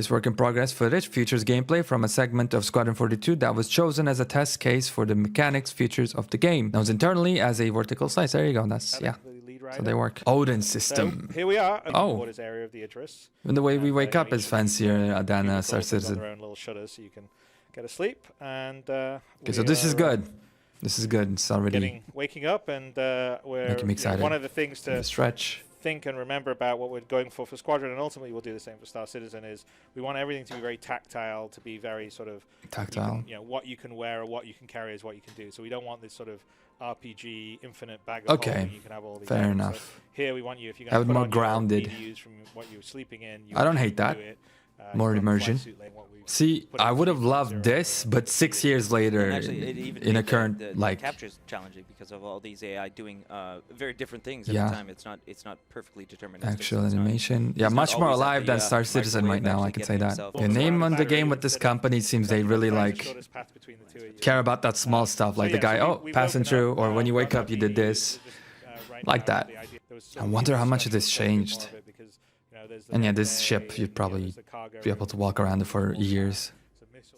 This work in progress footage features gameplay from a segment of Squadron 42 that was chosen as a test case for the mechanics features of the game. Known internally as a vertical slice. There you go. That's, yeah. So they work. Odin system. So here we are. Oh. Area of the Idris. And the way we wake up is fancier than Star Citizen. Their own little shutters so you can get asleep. And okay, so this is good. This is good. It's already waking up, and we're making me excited. One of the things to stretch. Think and remember about what we're going for Squadron, and ultimately we'll do the same for Star Citizen, is we want everything to be very tactile, to be very sort of tactile. What you can wear or what you can carry is what you can do. So we don't want this sort of RPG infinite bag of holding. You can have all these fair enough. So here we want you, if you're going to put more on grounded. PDUs from what you were sleeping in, I don't hate that. More immersion. See, I would have loved this, but 6 years later, actually, in a current the capture's challenging because of all these AI doing very different things at the time. It's not perfectly determined. Actual animation, much more alive than Star Citizen right now. I can say that. The name on the game with this company seems they really care about that small stuff, like the guy, passing through, or when you wake up, you did this, like that. I wonder how much of this changed. And yeah, this ship, you'd probably be able to walk around it for years. Sir,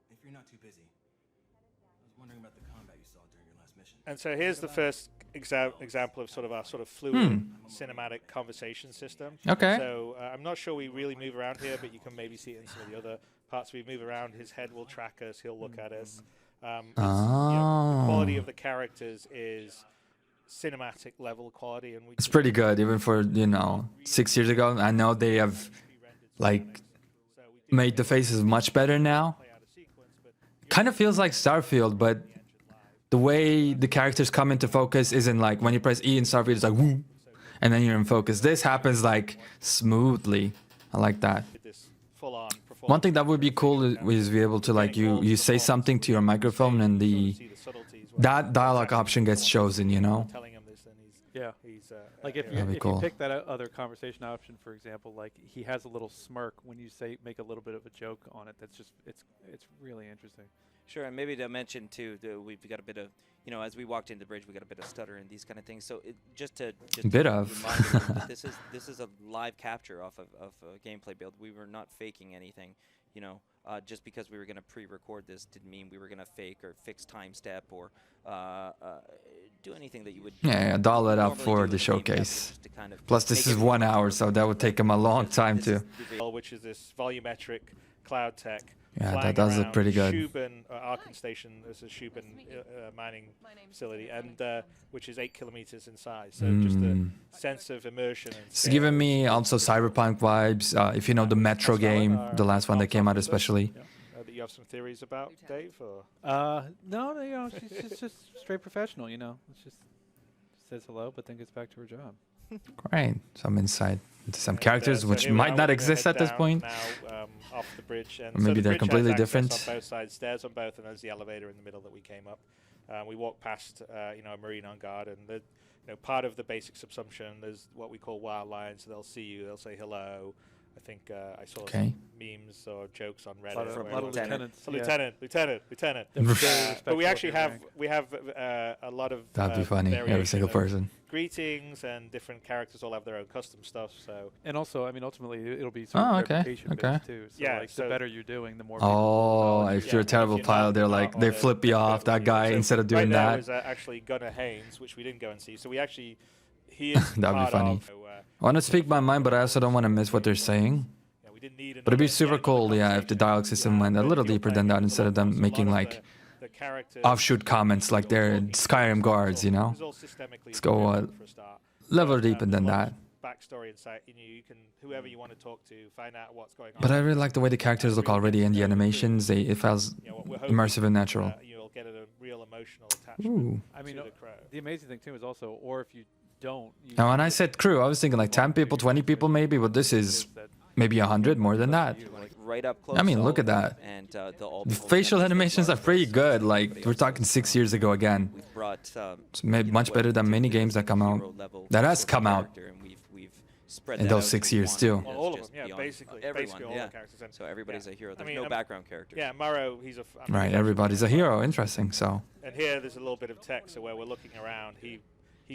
if you're not too busy, I was wondering about the combat you saw during your last mission. And so here's the first example of our fluid cinematic conversation system. Okay. So I'm not sure we really move around here, but you can maybe see it in some of the other parts. We move around, his head will track us, he'll look at us. The quality of the characters is cinematic level quality, and it's pretty good even for 6 years ago. I know they have made the faces much better now. Kind of feels like Starfield, but the way the characters come into focus isn't like when you press E in Starfield, it's like woo, and then you're in focus. This happens like smoothly. I like that. One thing that would be cool is be able to you say something to your microphone and that dialogue option gets chosen, Yeah. Like if you pick that other conversation option, for example, like he has a little smirk when you make a little bit of a joke on it. That's just it's really interesting. Sure, and maybe to mention too, we've got a bit of as we walked into the bridge, we got a bit of stutter and these kind of things. So just to remind this is a live capture off of a gameplay build. We were not faking anything. Just because we were going to pre-record this didn't mean we were going to fake or fix time step or do anything that you would doll it up for the showcase. Plus this is 1 hour, so that would take him a long time to. Which is this volumetric cloud tech. Yeah, that does look pretty good. Shuben Arkan Station, this is Shuben mining facility, and which is 8 kilometers in size. So just a sense of immersion. It's giving me also cyberpunk vibes. If you know the Metro game, the last one that came out especially. That you have some theories about, Dave? Or? No, she's just straight professional. It's just says hello, but then gets back to her job. Great, some insight into some characters which might not exist at this point. Now, off the bridge, and or maybe they're completely different. On both sides, stairs on both, and there's the elevator in the middle that we came up. We walked past, a Marine on guard, and part of the basic subsumption. There's what we call wild lines. So they'll see you, they'll say hello. I think I saw some memes or jokes on Reddit. A lot of lieutenants. So lieutenant. But we actually have a lot of. That'd be funny. Every single person. Greetings and different characters all have their own custom stuff. So. And also, ultimately, it'll be sort of reputation based too. So the better you're doing, the more. If you're a terrible pilot, they flip you off. That guy instead of doing that. Right now is actually Gunnar Haynes, which we didn't go and see. So we actually. That'd be funny. I want to speak my mind, but I also don't want to miss what they're saying. But it'd be super cool, if the dialogue system went a little deeper than that, instead of them making offshoot comments like they're Skyrim guards, Let's go level deeper than that. Backstory insight, you can whoever you want to talk to, find out what's going on. But I really like the way the characters look already, and the animations. It feels immersive and natural. You'll get a real emotional attachment. The amazing thing too is also, or if you don't. Now, when I said crew, I was thinking 10 people, 20 people maybe, but this is maybe 100, more than that. Right up close. Look at that. And the facial animations are pretty good. We're talking 6 years ago again. It's much better than many games that come out. That has come out in those 6 years too. Well, all of them, basically all the characters. So everybody's a hero. There's no background characters. Yeah, Morrow, he's right, everybody's a hero. Interesting. So. And here there's a little bit of text, so where we're looking around, he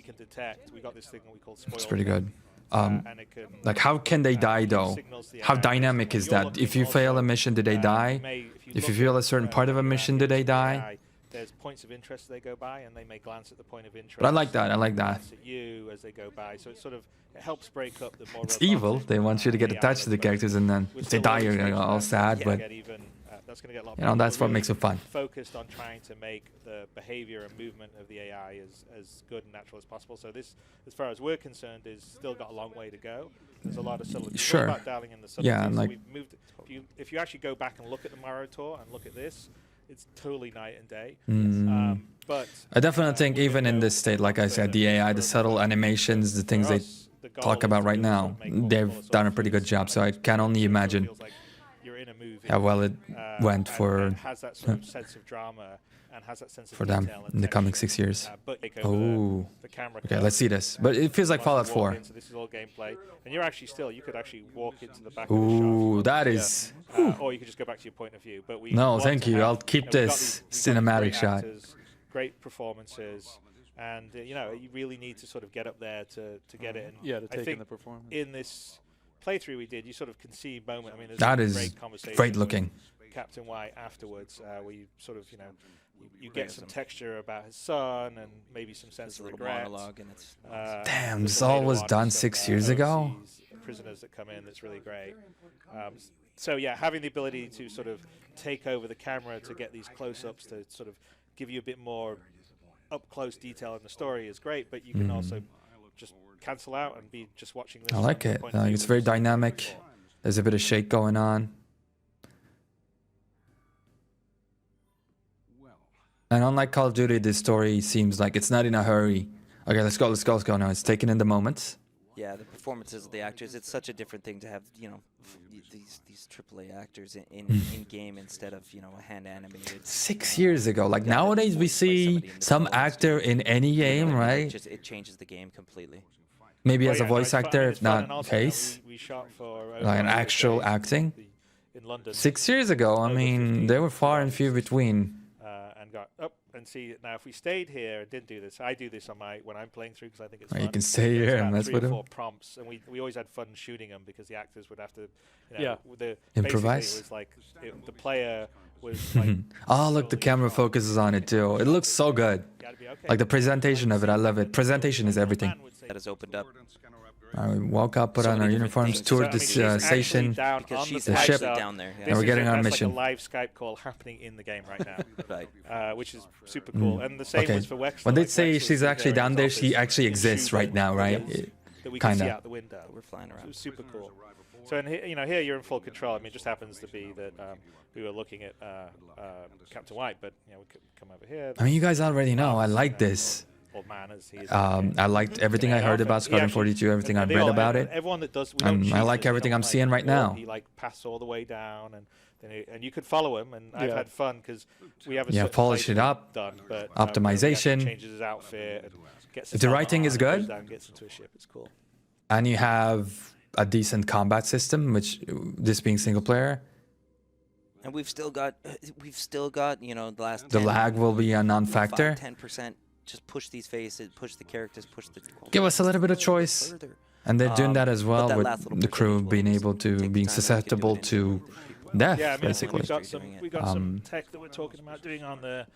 can detect. We got this thing that we call spoil. It's pretty good. and it can, like how can they die though? signals the How AI. dynamic is You're that? looking If you fail a also, mission, do they die? If you look fail at, a certain part of a mission, do they into the die? AI, there's points of interest they go by, and they may glance at the point of interest. But I like that. I like that. Glance at you as they go by. So it sort of helps break up the more. It's evil. They want you to get AI attached to the characters, and then if they die, you're gonna go all sad. But that's going to get a lot. you know, that's what makes it fun. Focused on trying to make the behavior and movement of the AI as good and natural as possible. So this, as far as we're concerned, is still got a long way to go. There's a lot of subtleties. Sure. About dialing in the subtleties. Yeah, and like we've moved. If you actually go back and look at the Morrow Tour and look at this, it's totally night and day. But I definitely think even in this state, like I said, the AI, the subtle animations, the things they talk about right now, they've done a pretty good job. So I can only imagine how well it went for them in the coming 6 years. Oh, okay, let's see this. But it feels like Fallout 4. This is all gameplay, and you're actually still. You could actually walk into the back. Ooh, of the that is. or you could just go back to your point of view. But we. No, thank you. I'll keep this cinematic shot. Great performances, and you know you really need to sort of get up there to get it. And to take in the performance. In this playthrough we did, you sort of can see moment. I mean, there's that a is great conversation great looking. Captain White afterwards, where you sort of you get some texture about his son and maybe some sense of regret. And it's damn, this all was done 6 years ago. Prisoners that come in, that's really great. So yeah, having the ability to sort of take over the camera to get these close-ups to sort of give you a bit more up-close detail in the story is great, but you can also just cancel out and be just watching this. I like it. It's very dynamic. There's a bit of shake going on. And unlike Call of Duty, this story seems like it's not in a hurry. Okay, let's go. No, it's taken in the moments. Yeah, the performances of the actors. It's such a different thing to have, these AAA actors in game instead of, a hand animated. 6 years ago, like nowadays we see some actor in any game, right? It changes the game completely. Maybe as a voice actor, if not face, like an actual acting. In London. 6 years ago, I mean, they were far and few between. And got up and see now. If we stayed here and didn't do this, I do this on when I'm playing through because I think it's fun. You can stay here and mess with them. 3 or 4 prompts, and we always had fun shooting them because the actors would have to, improvise. It was like the player was like. Oh, look, the camera focuses on it too. It looks so good. Like the presentation of it, I love it. Presentation is everything. That has opened up. We woke up, put on our uniforms, toured this station, the ship, down there. and we're getting our mission. Like a live Skype call happening in the game right now, which is super cool. And the same was for Wexler. When they say she's actually down there, she actually exists right now, right? That we can see out the Yeah, window. we're flying around. It was super cool. So, and here you're in full control. I mean, it just happens to be that we were looking at Captain White, but we could come over here. I mean, you guys already know. I like this. Old man as he is. I liked everything I heard about Squadron 42, everything I read about it. Everyone that does, And I like everything I'm seeing right now. He passed all the way down, and you could follow him, and I've had fun because we have a polish it up, done, but optimization. Changes his outfit. And gets if the writing is good, gets into a ship, it's cool. And you have a decent combat system, which this being single player. And we've still got the last. The lag will be a non-factor. 10%. Just push these faces, push the characters, push the. Give us a little bit of choice, further. And they're doing that as well with the crew percentage being will able to take being time susceptible to to death, Yeah, I mean, basically. we got some tech that we're talking about doing on the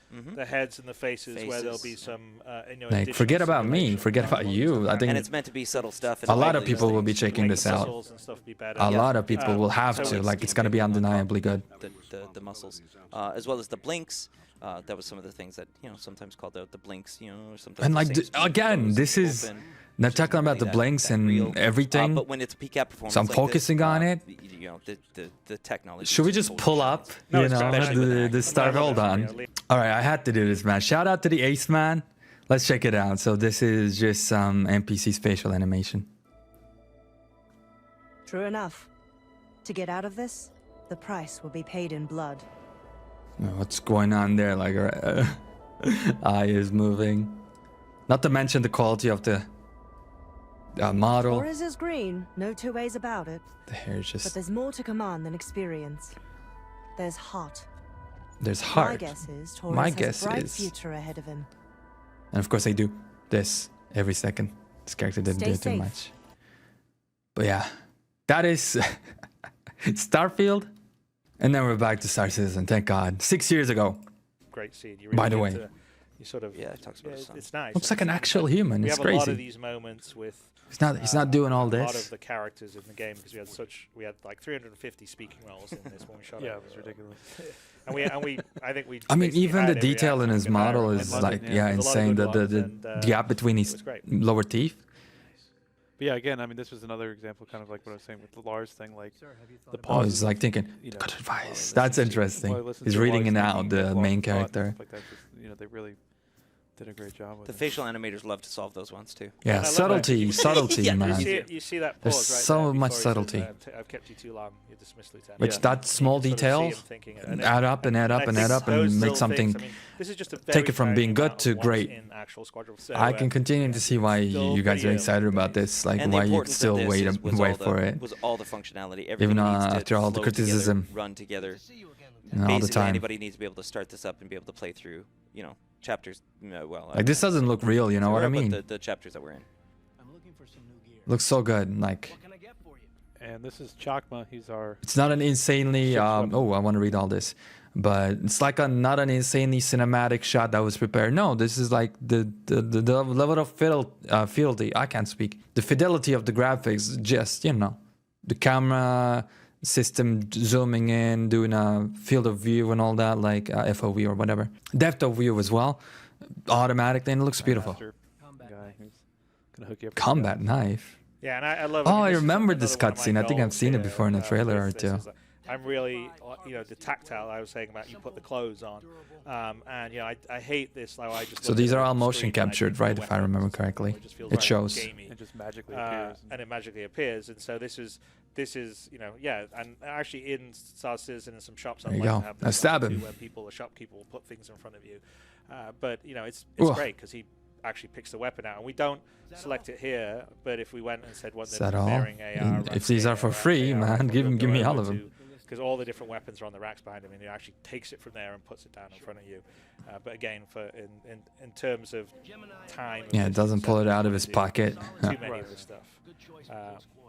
heads and the faces, where there'll be some. Like, forget about me, forget about you. I think And it's meant to be subtle stuff. a lot of people will be checking this out. A lot of people will have to. Like, it's gonna be undeniably good. The muscles, as well as the blinks. That was some of the things that sometimes called out the blinks. Or sometimes. And like again, this is not talking about the blinks and everything. But when it's a PCAP performance, So I'm focusing on it. The technology. Should we just pull up? The start. Hold on. All right, I had to do this, man. Shout out to the Ace Man. Let's check it out. So this is just some NPC spatial animation. True enough. To get out of this, the price will be paid in blood. What's going on there? Like her eye is moving. Not to mention the quality of the model. Taurus is green, no 2 ways about it. The hair is But just. there's more to command than experience. There's heart. There's My heart. guess is Taurus My has guess a bright is. future ahead of him. And of course, they do this every second. This character didn't Stay do too safe. much. But yeah, that is Starfield. And then we're back to Star Citizen, thank God. 6 years ago. Great scene. You By the way. You sort of, Yeah, it talks about his son. it's nice. Looks like an actual human. We It's have a lot of crazy. these moments with. He's not doing all A lot this. of the characters in the game because we had like 350 speaking roles in this when we shot it. Yeah, it was ridiculous. I think we. I mean, basically even had the every detail in actor his in America. model In is London, like, yeah. yeah, There's a lot of insane. good The ones, and, gap between it his was great. lower teeth. But yeah, again, I mean, this was another example, kind of like what I was saying with the Lars thing, like the Oh, pauses. he's like thinking, you know, good advice. while I That's listen to- interesting. while I listen He's to reading it Lars out, speaking, the make main long thought and character. stuff like that, just, you know, they really did a great job with The it. facial animators love to solve those ones too. Yeah, I love that. subtlety, subtlety, Yeah, man. You see that There's pause right so there much before he says, subtlety. I've kept you too long. You're dismissed, Lieutenant. Which Yeah. that small You can sort of see details him thinking it. And add up and add up I and think add up those and make little something. things, I mean, this is just a take it from very being tiny good amount to of what's great. in actual Squadron. So, I can continue to see why still you guys pretty are early excited about days. this. Like And the why you importance of still this wait was all wait the, for it, was all the functionality. even Everything needs to after all the flow together, criticism run together. and all the Basically, time. anybody needs to be able to start this up and be able to play through, you know, chapters. Well, Like this doesn't look real. You know what I mean? The chapters that we're in. I'm looking for some new gear. Looks so good. Like What can I get for you? And this is Chakma. He's our it's not an insanely. Ship shot. Oh, I want to read all this, but it's like not an insanely cinematic shot that was prepared. No, this is like the level of fidelity. I can't speak. The fidelity of the graphics. Just the camera system zooming in, doing a field of view and all that, like FOV or whatever, depth of view as well, automatically, and it looks beautiful. master guy who's gonna hook you up. with Combat knife. Yeah, and I love. Oh, mean, I this is remember another this one of my cutscene. I think I've goals seen it here, before in a trailer or with this two. is, I'm really, the tactile. I was saying about you put the clothes on, and I hate this. Like I just. So look these at are it all on the motion screen and I captured, think right? the If I remember weapons, correctly, it just feels it very shows. gamey. It just magically appears. And it magically appears, and so this is and actually in Star Citizen and some shops There you online go. have Now this stab too, him. where the shopkeeper will put things in front of you, but it's Ooh. great because he actually picks the weapon out, and we don't select it here. But if we went and said what Is they're that all? bearing AR, If these are for free, man, give me all of them. because all the different weapons are on the racks behind him, and he actually takes it from there and puts it down in front of you. But again, in terms of time, Yeah, it doesn't pull it out of his pocket. Too many of the stuff.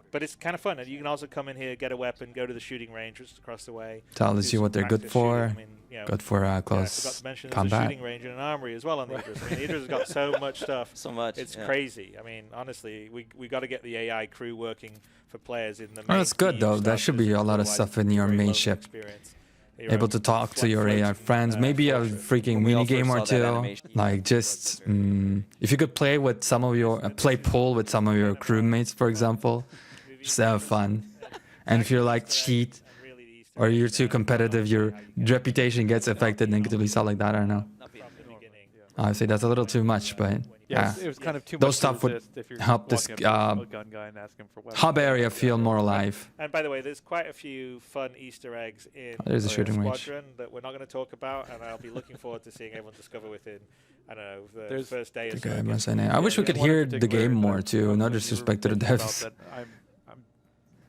But it's kind of fun, and you can also come in here, get a weapon, go to the shooting range just across the way. Tells do you what some they're good practice for. shooting. I mean, Good for I forgot close to mention there's a combat. shooting range and an armory as well on the Idris. I mean, the Idris has got so much stuff. So much. It's yeah. crazy. I mean, honestly, we got to get the AI crew working for players in the. Oh, that's good main though. team There stuff, should be because a lot of otherwise stuff it's in your very main lonely ship. experience. Able to talk to your AI friends, maybe a freaking When we all mini game or first saw that two. animation, Like just if you could play with some of your play pool with some of your crewmates, for example, just have fun. And if you're like cheat or you're too competitive, your reputation gets affected negatively, stuff like that. I don't know. I say that's a little too much, but yeah. It was kind of too Those much stuff to would resist if you're help this, walking up to a gun guy and ask him for weapons. hub area feel more alive. And by the way, there's quite a few fun Easter eggs in There's a shooting range. Squadron that we're not going to talk about, and I'll be looking forward to seeing everyone discover within, I don't know, the There's- first day or Okay, so. I'm of not saying getting it. I wish we the could game. One in hear the particular game more that too. No you were disrespect to the thinking about devs. that I'm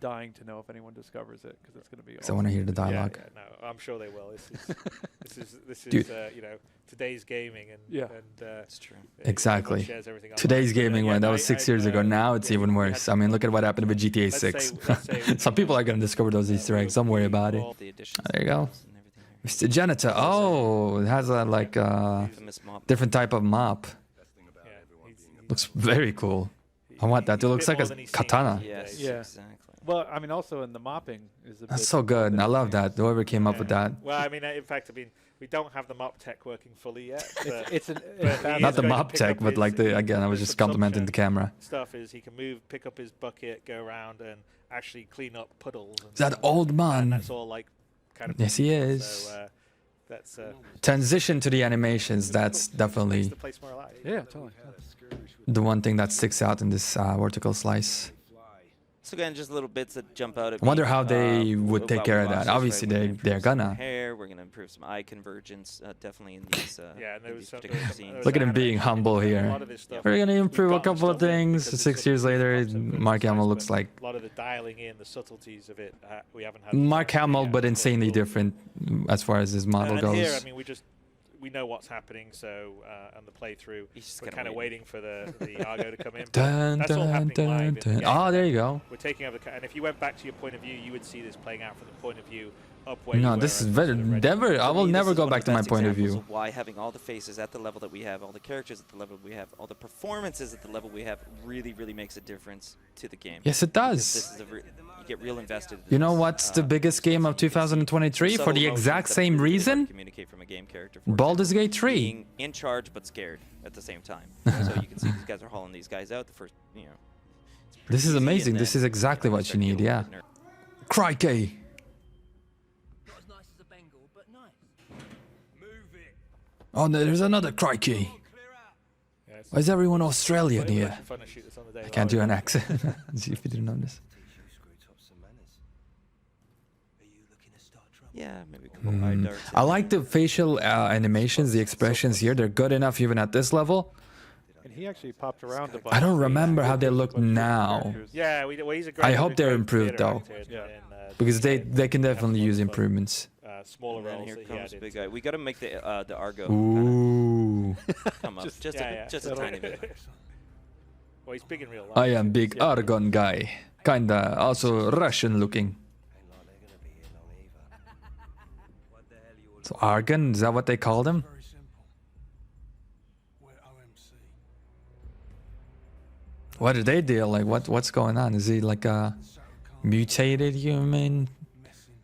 dying to know if anyone discovers it because it's going to be. Because I want to hear the Yeah, dialogue. yeah, no, I'm sure they will. This is Dude. today's gaming, and Yeah. It's true. Exactly. everyone shares everything Today's online. gaming Yeah, one, that no, was 6 years ago. Now it's even worse. I mean, look at what happened with GTA 6. let's say Some people are going to discover those Easter eggs. Don't worry about it. all The additions There you go. and everything here. Mr. Janitor. Oh, it has a like Infamous mop. different type of mop. Yeah, Looks very cool. I want that. It looks like a katana. Yes, Yeah. exactly. Well, I mean, also in the mopping is a That's bit so good. I love that. Whoever came up with that. Well, I mean, in fact, we don't have the mop tech working fully yet. But It's an But he Not is the going to mop pick tech, up but his- like the again, I was his just complimenting the camera. stuff is he can pick up his bucket, go around, and actually clean up puddles. And That stuff. old And man. that's all like kind of. Yes, he cool. is. So that's Transition to the animations. That's makes definitely the place more alive. yeah, totally. the one thing that sticks out in this vertical slice. So again, just little bits that jump out at I wonder me, how they would take about care of bosses, that. right? Obviously, We're gonna they're improve some gonna. hair. We're gonna improve some eye convergence, definitely in these. Yeah, and there in was these some, particular there was scenes. Look at him being humble A here. lot of this stuff. We're gonna improve a We've gotten couple of stuff in things. because 6 it's years sort of later, concept of Mark it's Hamill nice, looks but like a lot of the dialing in, the subtleties of it, we haven't had. Mark Hamill, yet. but It's insanely cool. different as far as his model And goes. here, I mean, we know what's happening. So on the playthrough, we're kind of wait. waiting for the Argo to come in. Dun, That's all dun, happening live in the dun. game. Oh, there you go. We're taking over and if you went back to your point of view, you would see this playing out from the point of view up where No, you this were is at very sort of ready. never. I will never go back to my point of view. Why having all the faces at the level that we have, all the characters at the level we have, all the performances at the level we have, really, really makes a difference to the game. Yes, it Because does. this is you get real invested. You know what's the biggest game of 2023 for the exact same reason? Communicate from a game character. Baldur's Gate 3. Being in charge but scared at the same time. So you can see these guys are hauling these guys out. The first, you know. This is easy, amazing. and This then is exactly what you start need, dealing yeah. with nerfs. Crikey. Not as nice as a Bengal, but nice. Move it. Oh, no, there's another crikey. Clear out. Yeah, it's Why is everyone Australian quite here? fun to shoot this on the day I can't live. do an accent. See if you didn't notice. Teach you screw tops and manners. Are you looking to start trouble? Yeah, maybe a couple eye darts. I like the facial animations, the expressions here. They're good enough even at this level. And he actually popped around a bunch. I don't remember how they look now. Yeah, well, he's a great. I hope they're improved, though. Because they can definitely use improvements. Smaller And then roles here that he comes had big into- guy. We got to make the Argo Ooh. come up just yeah, a tiny bit. Well, he's big in real life. I am big Argon guy. Kinda also Russian looking. Ain't like they're gonna be here long either. What the hell you all So Argon, is that what they called him? Very simple. We're OMC. What did they deal? Like what's going on? Is he like a mutated human? Messing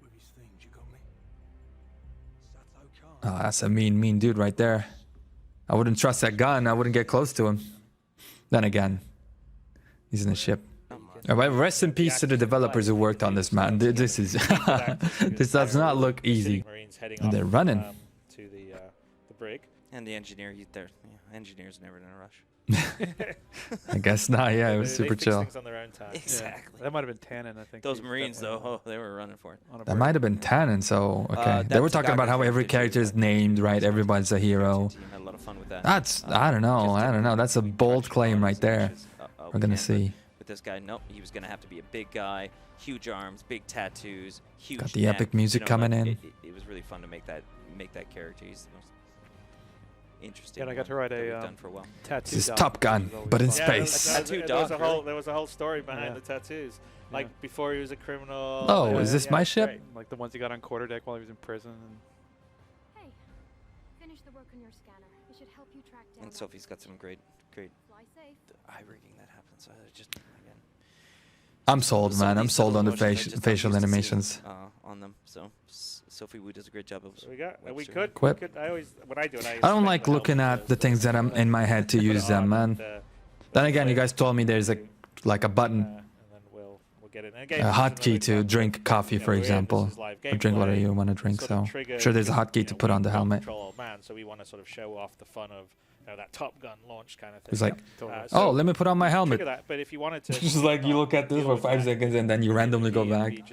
with his things, you got me? Sato Oh, that's a mean dude right there. I wouldn't trust that gun. I wouldn't get close to him. Then again, he's in the ship. Alright, rest in peace to the developers who worked on this, man. This is this does not look easy. Marines heading And they're off, running. to the brig. And the engineer, engineer's never in a rush. I guess not. Yeah, it was They super fix chill. things on their own time. Exactly. That might have been Tannen, I think. Those He's Marines, though, definitely they were running for it. on a That break. might have been Tannen, so okay. They were that's talking about how Advocacy every too, character is like, named, right? Everybody's a hero. Team had a lot of fun with that. That's I don't know. That's a bold claim right there. We're gonna see. With this guy, nope, he was gonna have to be a big guy, huge arms, big tattoos, huge. Got the neck, epic music you know, coming like, in. It was really fun to make that character. He's the most interesting. Yeah, and I got to one write that we've a done for a while. tattoo. This is doc, Top which Gun, is always but in fun. space. Tattoo there was a doc, whole right? there was a whole story behind Yeah. the tattoos. Like before he was a criminal. Oh, is this my it's ship? great. Like the ones he got on quarterdeck while he was in prison. And Hey, finish the work on your scanner. It should help you track down. And that Sophie's got some great Fly safe. eye rigging that happens. So I just again. I'm sold, Some of man. I'm these sold subtle on the emotions I just not facial used to seeing, animations. on them. So Sophie Wu does a great job of. So we got. We Webster. could. Quip. We could. I always when I do it. I don't like looking at the things that I'm in my head to use them, man. Then again, you guys told me there's like a button, And then we'll get it. And again, a this is hotkey another to example. drink coffee, You know, for this example, is live or drink whatever gameplay, you want to drink. sort So of trigger, sure, there's a because, hotkey to put we on the can't helmet. Control old man, so we want to sort of show off the fun of that Top Gun launch kind of thing. It's like, totally. oh, let me put on my helmet. Trigger that, but if you wanted to, Just like you look at this for 5 seconds and then you randomly go back. You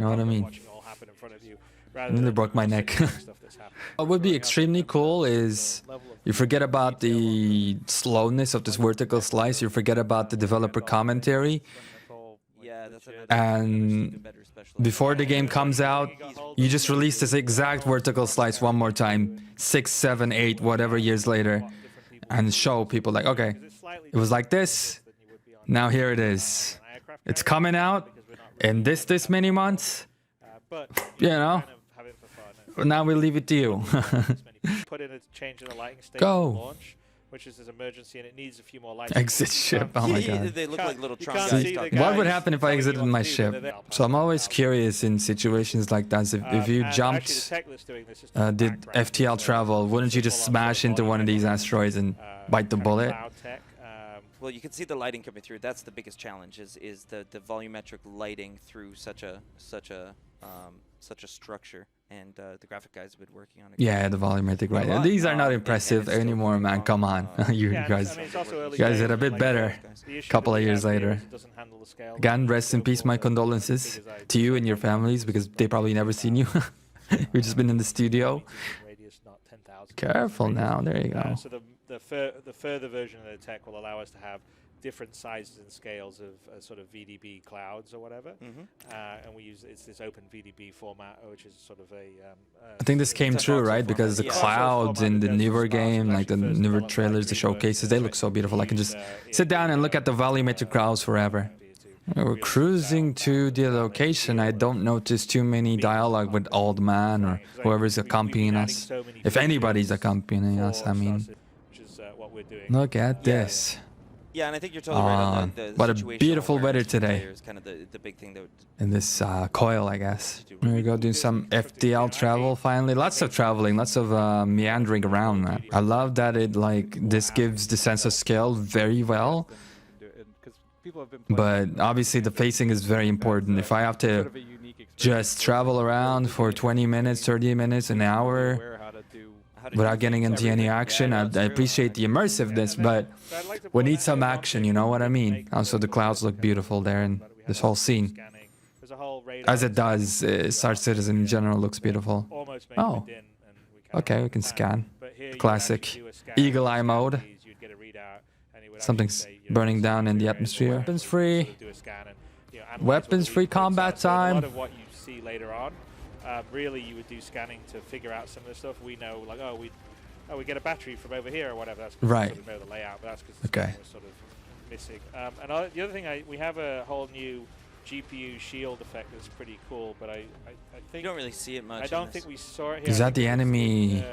know what I mean? Watching it all happen in front of you, rather Nearly than broke my just neck. sitting there stuff that's happening. What would be extremely cool is you forget about the slowness of this vertical slice. You forget about the developer commentary. that's all, like, Yeah, that's legit. another. And before the game comes out, you just release this exact vertical slice one more time, 6, 7, 8, whatever years later, and show people like, okay, it was like this. Now here it is. It's coming out in this many months. But You know, kind of have it for fun. now we leave it to you. Put in a change in the lighting state Go. for launch, which is this emergency, and it needs a few more lights. Exit ship. Oh my Yeah, god. they look like little You Tron can't guys see the talking. guy. What would guys happen if I telling you exited what my to do, ship? but they're there. So I'm always curious in situations like that. If you And jumped, actually the tech that's doing this is the did background, FTL so travel, wouldn't you just smash into one of these asteroids and bite the kind of bullet? cloud tech, Well, you can see the lighting coming through. That's the biggest challenge is the volumetric lighting through such a structure, and the graphic guys have been working on it. Yeah, the volumetric, right. And these are not impressive anymore, man. Come on. You yeah, and guys. I mean, it's also early you guys did a days, bit like, better. the issue Couple that of we years have here later. is it doesn't handle the scale. Again, rest in peace, my condolences to you and your families because they probably never seen you. We've just been in the studio. Radius, not 10,000. Careful now. There you go. So the further version of the tech will allow us to have different sizes and scales of sort of VDB clouds or whatever, and we use it's this open VDB format, which is sort of I think this came true, right? Because the clouds in the newer game, like the newer trailers, the showcases, they look so beautiful. I can just sit down and look at the volumetric clouds forever. We're cruising to the location. I don't notice too many dialogue with Old Man or whoever's accompanying us. If anybody's accompanying us, I mean. Look at this. Yeah, and I think you're totally right on the what a beautiful weather today. Is kind of the big thing that would in this coil, I guess. Here we go, doing some FDL travel finally. Lots of traveling, lots of meandering around, man. I love that it this gives the sense of scale very well. But obviously the pacing is very important. If I have to just travel around for 20 minutes, 30 minutes, an hour without getting into any action, I appreciate the immersiveness, but we need some action, you know what I mean? Also, the clouds look beautiful there, and this whole scene, as it does, Star Citizen in general looks beautiful. Oh, okay, we can scan. Classic eagle eye mode. Something's burning down in the atmosphere. Weapons free. Weapons free combat time. A lot of what you see later on, really you would do scanning to figure out some of the stuff. We know, like, we get a battery from over here or whatever. That's because we sort of know the layout, but that's because we're sort of missing. And the other thing, we have a whole new GPU shield effect that's pretty cool, but I think you don't really see it much. I don't think we saw it here. Is that the enemy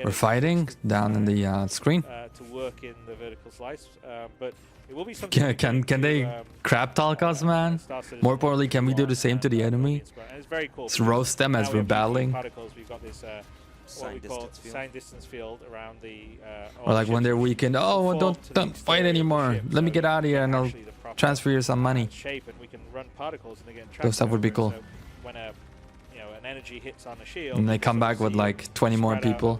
we're fighting down in the screen? To work in the vertical slice, but it will be something. Can they crap talk us, man? More importantly, can we do the same to the enemy? It's very cool. Let's roast them as we're battling. We've got this what we call sign distance field around the. Or like when they're weakened. Oh, don't fight anymore. Let me get out of here and I'll transfer you some money. Shape and we can run particles and they get those stuff would be cool. So when an energy hits on the shield, and they come back with like 20 more people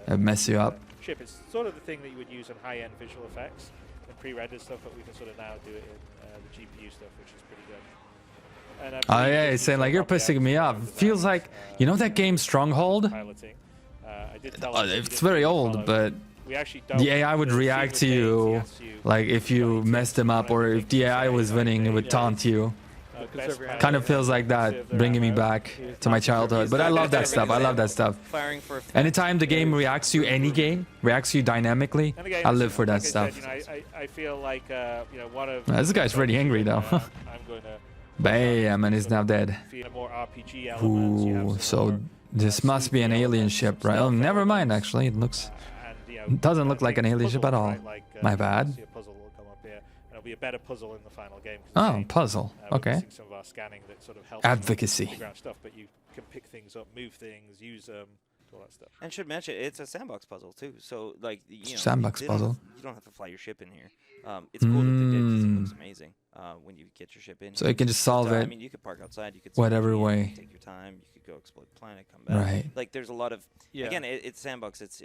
and mess you up. It's sort of the thing that you would use in high-end visual effects and pre-rendered stuff, but we can sort of now do it in the GPU stuff, which is pretty good. And oh yeah, it's saying like you're pissing me off. It feels like, you know that game Stronghold? It's very old, but the AI would react to you like if you messed them up, or if the AI was winning, it would taunt you. Kind of feels like that, bringing me back to my childhood. But I love that stuff. I love that stuff. Anytime the game reacts to you, any game reacts to you dynamically, I live for that stuff. I feel like one of this guy's pretty angry though. Bam, and he's now dead. Ooh, so this must be an alien ship, right? Oh, never mind. Actually, it doesn't look like an alien ship at all. My bad. It'll be a better puzzle in the final game. Oh, puzzle. Okay. Some of our scanning that sort of helps Advocacy. Stuff, but you can pick things up, move things, use them, all that stuff. And should mention it's a sandbox puzzle too. So like sandbox puzzle. You don't have to fly your ship in here. It's cool that they did because it looks amazing when you get your ship in. So you can just solve it. I mean, you could park outside. You could whatever way. Take your time. You could go explore the planet, come back. Right. Like there's a lot of again, it's sandbox. It's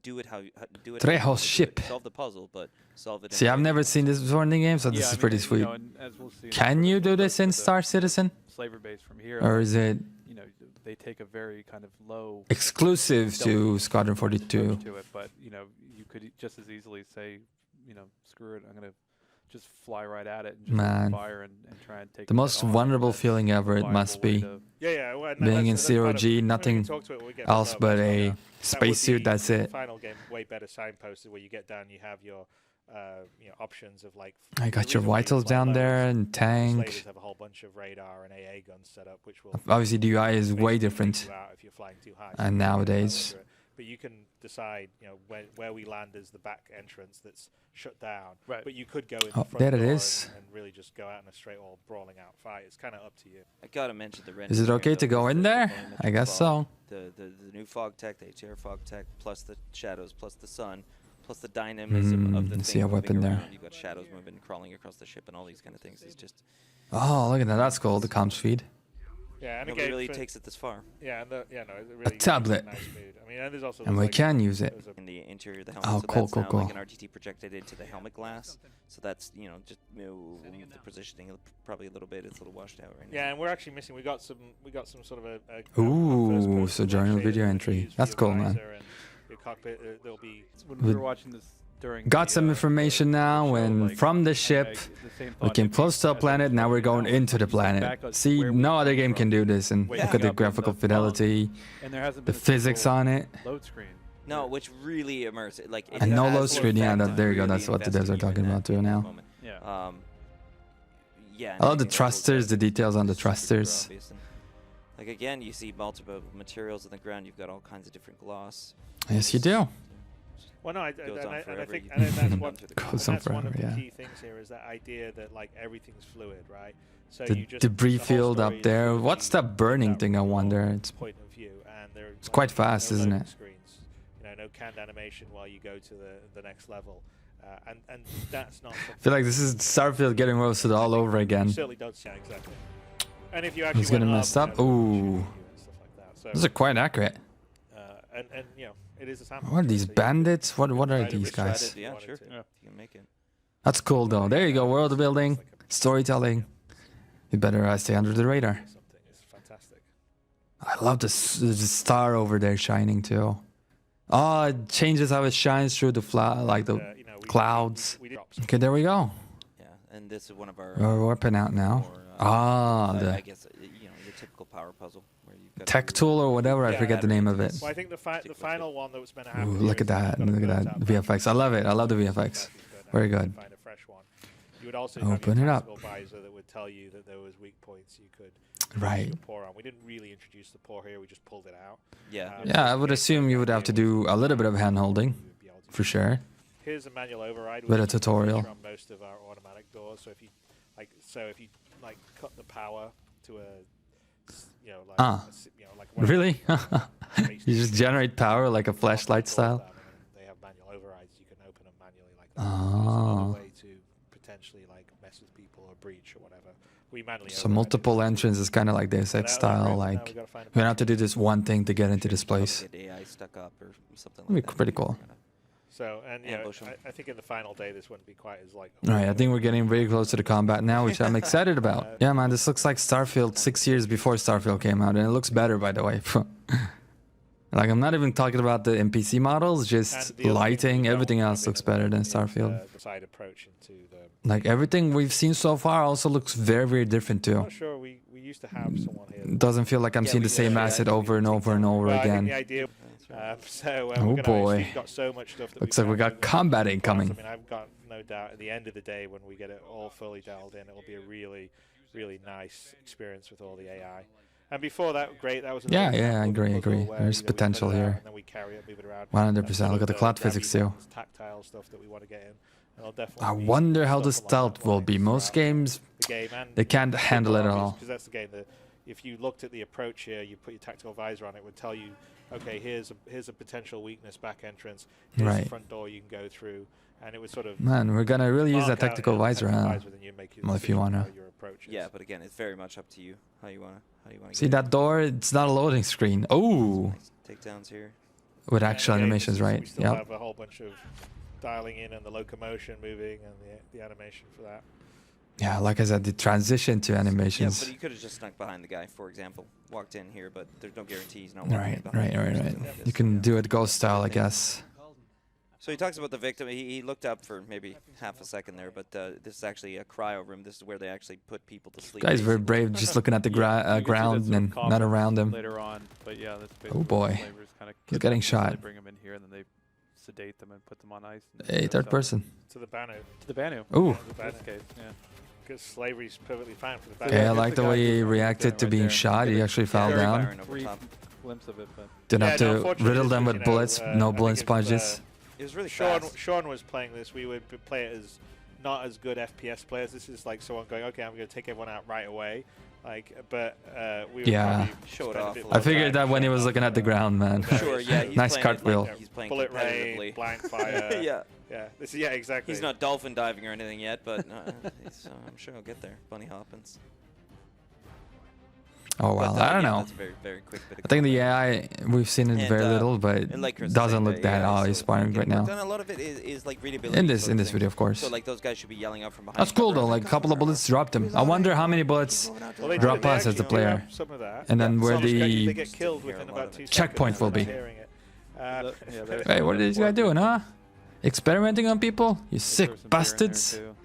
do it how you do it. Trejo's ship. Solve the puzzle, but solve it. See, I've never seen this before in the game, so this is pretty sweet. Can you do this in Star Citizen? Flavor base from here. Or is it? They take a very kind of low exclusive to Squadron 42. To it, but you could just as easily say, screw it, I'm gonna just fly right at it and just fire and try and take the most vulnerable feeling ever. It must be being in 0G, nothing else but a spacesuit. That's it. Final game, way better signposted where you get down, you have your options of like. I got your vitals down there and tank. Have a whole bunch of radar and AA guns set up, which will obviously the UI is way different. If you're flying too high, and nowadays. But you can decide, where we land is the back entrance that's shut down. Right. But you could go in the front there it door is. and really just go out in a straight or brawling out fight. It's kind of up to you. I gotta mention the render. Is it okay to go in there? I guess so. The new fog tech, the HDR fog tech, plus the shadows, plus the sun, plus the dynamism of the thing. See a weapon there. You've got shadows moving, crawling across the ship, and all these kind of things. It's just. Oh, look at that! That's cool. The comms feed. Yeah, and nobody really takes it this far. Yeah, and it really a tablet. Nice mood. I mean, and there's also and we can use it. In the interior of the helmet. Oh, so cool, that's cool. Like an RTT projected into the helmet glass. So that's just the positioning probably a little bit. It's a little washed out right now. Yeah, and we're actually missing. We got some sort of a Sojourner video entry. That's cool, man. Your cockpit, there'll be when we were watching this during got some information now, show, and like, from the ship, we came close to a planet. Now we're going into the planet. See, no other game can do this, and look at the graphical fidelity, and there hasn't the been a physics single on it. load screen. No, which really immersive. Like it And no has load the screen, yeah, effect that, of there you go. really That's what the devs investing are you talking in about that too now. moment. Yeah. Yeah. I love and the I think that goes thrusters, back the to details on the super thrusters. obvious. And, like again, you see multiple materials on the ground. You've got all kinds of different gloss. Yes, you do. Well, no, Goes on and I forever, think you and can that's come one, down through the Goes ground. on that's one of forever, the yeah. key things here is that idea that like everything's fluid, right? So The you just debris the whole field story up is there. really What's that burning that thing? I raw wonder. It's point of view, and it's quite fast, no isn't loading it? Screens, no canned animation while you go to the next level, and that's not. I feel like this is Starfield getting roasted all over again. You certainly don't see exactly. And if you actually It's getting went messed up. you know, Ooh, and stuff like that. So, those are quite accurate. and you know, it is a sample. What are these so you could bandits? What are try to these reach guys? that if you Yeah, wanted sure. to. You can make it. That's cool though. There you go. World building, storytelling. You better stay under the radar. Something is fantastic. I love the star over there shining too. Oh, it changes how it shines through the like the You know, clouds. we dropped Okay, there we go. Yeah, and this is one of our. Our weapon out now. more, Ah, I the guess your typical power puzzle where you've got tech tool or whatever. I Yeah, forget the name of it. Well, I think the final one that was meant to Ooh, happen. look at that! Look at that VFX. I love it. I love the VFX. Very good. Find a fresh one. You would also Open have it your up. tactical visor that would tell you that there was weak points you could Right. use your pour on. We didn't really introduce the pour here. We just pulled it out. Yeah. Yeah, I would assume you would have to do a little bit of hand holding, You would be able to for sure. Here's a manual override. Bit of which is a tutorial. feature on most of our automatic doors. So if you cut the power to a Really? You just generate power like a flashlight style. They have manual overrides. You can open them manually like that. Oh. Another way to potentially like mess with people or breach or whatever. We manually. So override it. multiple entrances, kind of like Deus Ex style. Like you don't have to do this one thing to get into this place. Get AI stuck up or something That'd like be that. pretty cool. So and yeah, Ambush 'em. I think in the final day this wouldn't be quite as like. All right, I think we're getting very close to the combat now, which I'm excited about. Yeah, man, this looks like Starfield 6 years before Starfield came out, and it looks better, by the way. Like, I'm not even talking about the NPC models, just And the other thing lighting, we don't everything have else in looks the- better than is, Starfield. the side approach into the. Like, everything we've seen so far also looks very, very different, I'm too. not sure we used to have someone here. It doesn't feel like I'm Yeah, seeing we the same did. asset over and over and over Well, I think again. the idea. So Oh, we're gonna, boy. we've got so much stuff that Looks like we got combat incoming. I mean, I've got no doubt at the end of the day when we get it all fully dialed in, it will be a really, really nice experience with all the AI. And before that, great. That was Yeah, another yeah, I example of a agree, puzzle agree. where, There's you know, we put potential it out here. And then we carry it, move it around. 100%. That's sort Look of at the cloud gravity physics, too. buttons, Tactile stuff that we want to get in. And it'll definitely I be wonder how the stuff along that stealth will line be. Most throughout games, the game and they can't handle it at all. Because that's the game. If you looked at the approach here, you put your tactical visor on, it would tell you, okay, here's a potential weakness back entrance. Here's Right. the front door you can go through, and it would sort of. Man, we're gonna really use mark that out, tactical you know, visor, tactical huh? visor, then you make your Well, if you decision wanna. how your approach is. Yeah, but again, it's very much up to you how you wanna See that door? It's not a loading screen. Oh, Nice takedowns here. with And actual again, animations, this is- right? We still Yep. have a whole bunch of dialing in and the locomotion moving and the animation for that. Yeah, like I said, the transition to Yeah, animations. but you could have just snuck behind the guy, for example, walked in here, but there's no guarantees. Not Right. You can do it ghost style, I guess. So he talks about the victim. He looked up for maybe half a second there, but this is actually a cryo room. This is where they actually put people to sleep. Guy's very basically. brave, just looking at the You can see ground that sort of and not confidence around him. later on, but yeah, that's Oh, basically boy. the slavers kinda He's kidnap getting them, so shot. They bring them in here and then they sedate them and put them on ice. and Hey, go third sell person. To the Banu. To the Banu. Ooh. In this case, yeah. Because slavery's perfectly fine for the Banu. Okay, I Yeah, like it's the the guy way he who's reacted right to being there. shot. He actually fell Very down. firing over Brief top. glimpse of it, but Didn't have Yeah, no, to unfortunately, riddle this them was, with you know, bullets, I no think bullet if, sponges. It was really Sean fast. was playing this. We would play it as not as good FPS players. This is like someone going, okay, I'm going to take everyone out right away. But we would Yeah. probably Show it spend a off bit a more I little figured time that when he showing was off, looking at the ground, man. Sure, yeah. He's Nice playing it cartwheel. Like he's playing bullet rain, competitively. blind fire. Yeah. Yeah. This is exactly. He's not dolphin diving or anything yet, but I'm sure he'll get there. Bunny hoppins. Oh, well, But, I don't yeah, know. That's a very, very quick bit of I think the combat. AI, we've seen it And, very little, but And like Chris doesn't said, look that AI, inspiring right now. And a lot of it is like readability. In this sort of thing. video, of course. So like those guys should be yelling out from behind. That's cool cover, though, like a couple of bullets dropped him. I wonder how many bullets Well, they drop they us as the actually do have player. Some of that. And then Yeah, where some guys, the they get killed within about 2 checkpoint seconds will of be. hearing it. Yeah, there's Hey, what are these guys doing, huh? Experimenting on people? You There sick was some beer in there, bastards. too.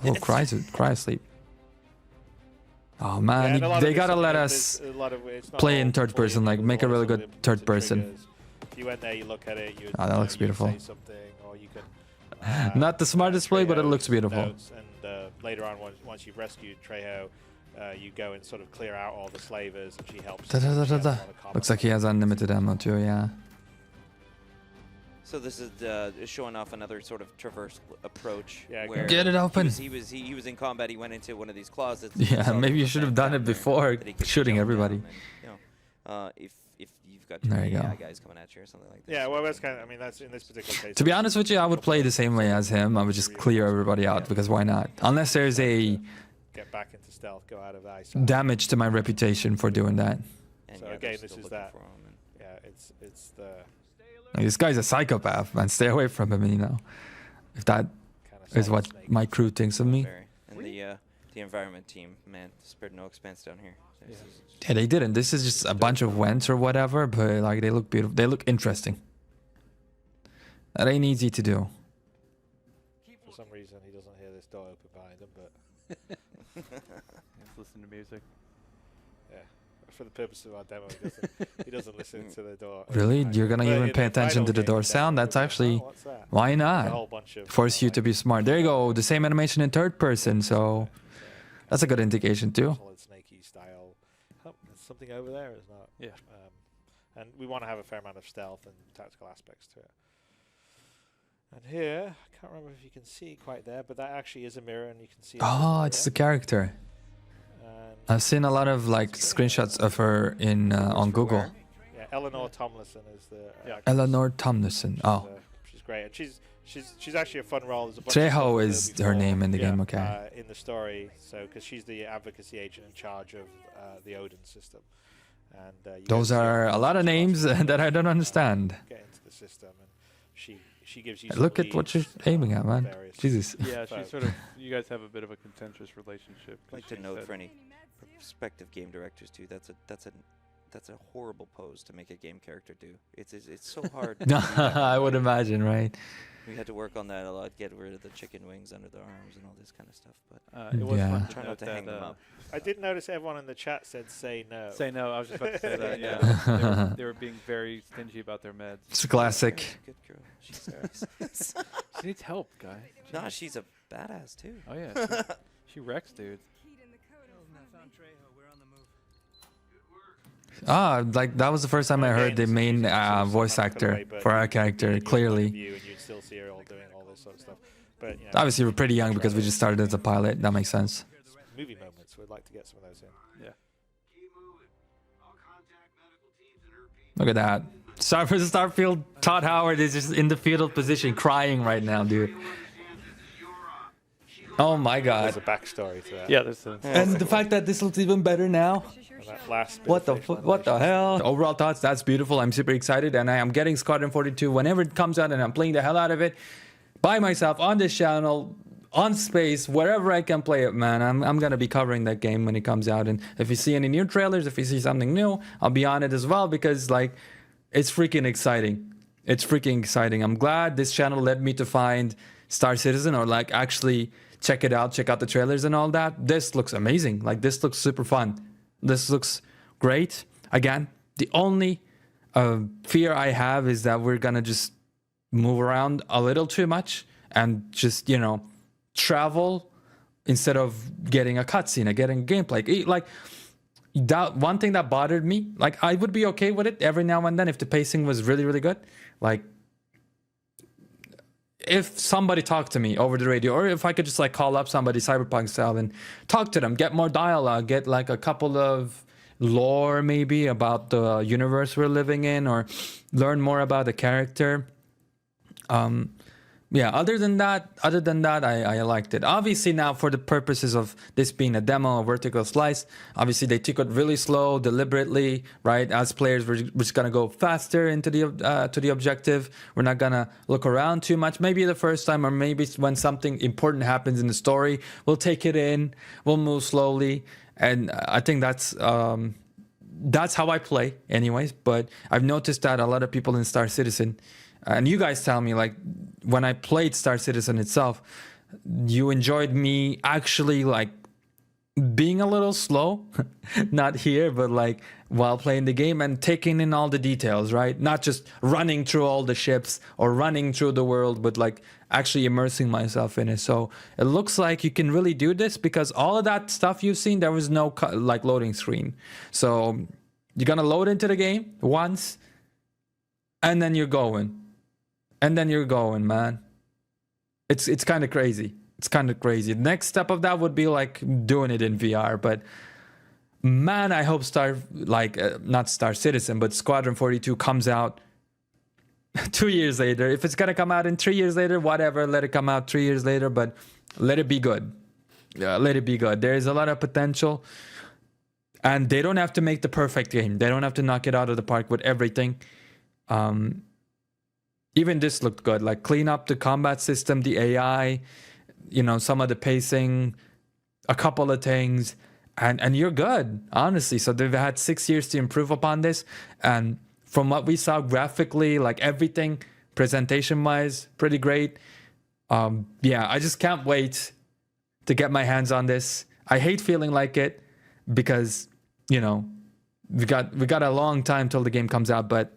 Oh, cry asleep. Oh man, and a lot they of gotta it's- let there's us a lot of it's not play all in third fully person, like make a implemented, really all good implemented third person. triggers. If you went there, you look at it, you Oh, that looks you beautiful. say something, or you can Not the smartest play, but it Trejo's looks beautiful. notes, and later on, once you've rescued Trejo, you go and sort of clear out all the slavers, and she helps. Da, da, da, she da, has a da. lot of comments Looks like he on has it. unlimited ammo too, yeah. So this is showing off another sort of traverse approach. Yeah, where Get it open. He was in combat. He went into one of these closets. Yeah, saw maybe you the should have vent done down it there before that he could shooting jump everybody. down and, you know, if you've got There you AI go. guys coming at you or something like this. Yeah, well, that's kind of. I mean, that's in this particular case. To be honest with you, I would play the same way as him. I would just clear everybody out because why not? Unless there's a Get back into stealth, go out of eyesight. damage to my reputation for doing that. And So yeah, again, they're this still is looking that. for 'em and- Yeah, it's the Like, this guy's a psychopath, man. Stay away from him, you know. If that kind of is what Solid Snake. my crew thinks of me. Very. And the environment team, man, spared no expense down here. This is- Yeah, they didn't. This is just a bunch of vents or whatever, but like they look beautiful. They look interesting. That ain't easy to do. For some reason, he doesn't hear this door open behind him, but Let's listen to music. yeah, for the purpose of our demo, he doesn't listen to the door. Really? open You're gonna behind him. even But pay in the attention to final the door game sound? demo, That's you'll be like, actually "Oh, what's that?" why There's a not? whole bunch of Force you to be smart. There you go. The same animation in third person, so that's a good indication too. Solid Snakey style. Oh, there's something over there, is not. Yeah. And we want to have a fair amount of stealth and tactical aspects to it. And here, I can't remember if you can see quite there, but that actually is a mirror, and you can see. Oh, it's the character. And I've seen a lot of like screenshots of her in on Google. yeah, Eleanor Tomlinson is the. actress. Eleanor Tomlinson. Oh, She's great, and she's actually a fun role. There's a bunch of stuff Trejo with is her her before, name in the Yeah. game. Okay. in the story, so because she's the advocacy agent in charge of the Odin system, and you Those get to see are her a lot of as names well, that I don't understand. get into the system, and she gives you. some Look at what you're leads, aiming at, man. various- Jesus. Yeah, So- she's sort of. You guys have a bit of a contentious relationship. I'd like to note for any prospective game directors too. That's a horrible pose to make a game character do. It's so hard. to do that. I would imagine, right? We had to work on that a lot. Get rid of the chicken wings under the arms and all this kind of stuff. But It was Yeah. fun to try note not to that, hang them up. I did notice everyone in the chat said "say no." Say no. I was just about to say that. Yeah, they were being very stingy about their meds. It's a classic. Good girl. She's nice. She needs help, guy. Nah, she's a badass too. Oh yeah, she wrecks, dude. Ah, like that was the first time I heard the Again, main it's sort of voice cut actor away, but for our you can character get your point of clearly. view, and you'd still see her all doing all this sort of stuff. But you know, Obviously, we're pretty young because we just started as a pilot. That makes sense. movie moments. We'd like to get some of those in. Yeah. Look at that. Starfield, Todd Howard is just in the fetal position crying right now, dude. Oh my There's a god. backstory to that. Yeah, there's a. And the fact that this looks even better now. And that last bit What of the facial what the animation. hell? Overall thoughts, that's beautiful. I'm super excited and I am getting Squadron 42 whenever it comes out and I'm playing the hell out of it by myself on this channel, on space, wherever I can play it, man. I'm going to be covering that game when it comes out, and if you see any new trailers, if you see something new, I'll be on it as well because like it's freaking exciting. It's freaking exciting. I'm glad this channel led me to find Star Citizen or like actually check it out, check out the trailers and all that. This looks amazing. Like this looks super fun. This looks great. Again, the only fear I have is that we're gonna just move around a little too much and just, you know, travel instead of getting a cutscene, getting gameplay. Like that one thing that bothered me, like I would be okay with it every now and then if the pacing was really, really good. Like if somebody talked to me over the radio, or if I could just like call up somebody Cyberpunk style and talk to them, get more dialogue, get like a couple of lore maybe about the universe we're living in, or learn more about the character. Yeah, other than that, I liked it. Obviously now for the purposes of this being a demo, a vertical slice, obviously they took it really slow, deliberately, right? As players, we're just gonna go faster into the to the objective. We're not gonna look around too much. Maybe the first time, or maybe when something important happens in the story, we'll take it in, we'll move slowly. And I think that's how I play anyways. But I've noticed that a lot of people in Star Citizen, and you guys tell me, like, when I played Star Citizen itself, you enjoyed me actually like being a little slow, not here, but like while playing the game and taking in all the details, right? Not just running through all the ships or running through the world, but like actually immersing myself in it. So it looks like you can really do this, because all of that stuff you've seen, there was no like loading screen. So you're gonna load into the game once, and then you're going, and then you're going, man. It's kind of crazy. It's kind of crazy. The next step of that would be like doing it in VR. But man, I hope not Star Citizen, but Squadron 42 comes out 2 years later. If it's gonna come out in 3 years later, whatever, let it come out 3 years later, but let it be good. Let it be good. There is a lot of potential, and they don't have to make the perfect game. They don't have to knock it out of the park with everything. Even this looked good. Like, clean up the combat system, the AI, you know, some of the pacing, a couple of things, and you're good, honestly. So they've had 6 years to improve upon this, and from what we saw graphically, like everything, presentation-wise, pretty great. Yeah, I just can't wait to get my hands on this. I hate feeling like it, because, you know, we got a long time till the game comes out, but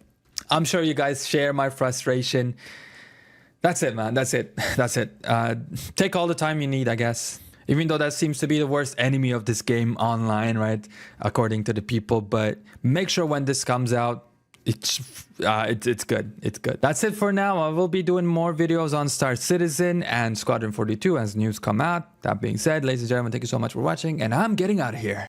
I'm sure you guys share my frustration. That's it, man. That's it. That's it. Take all the time you need, I guess. Even though that seems to be the worst enemy of this game online, right? According to the people. But make sure when this comes out, it's good. It's good. That's it for now. I will be doing more videos on Star Citizen and Squadron 42 as news come out. That being said, ladies and gentlemen, thank you so much for watching, and I'm getting out of here.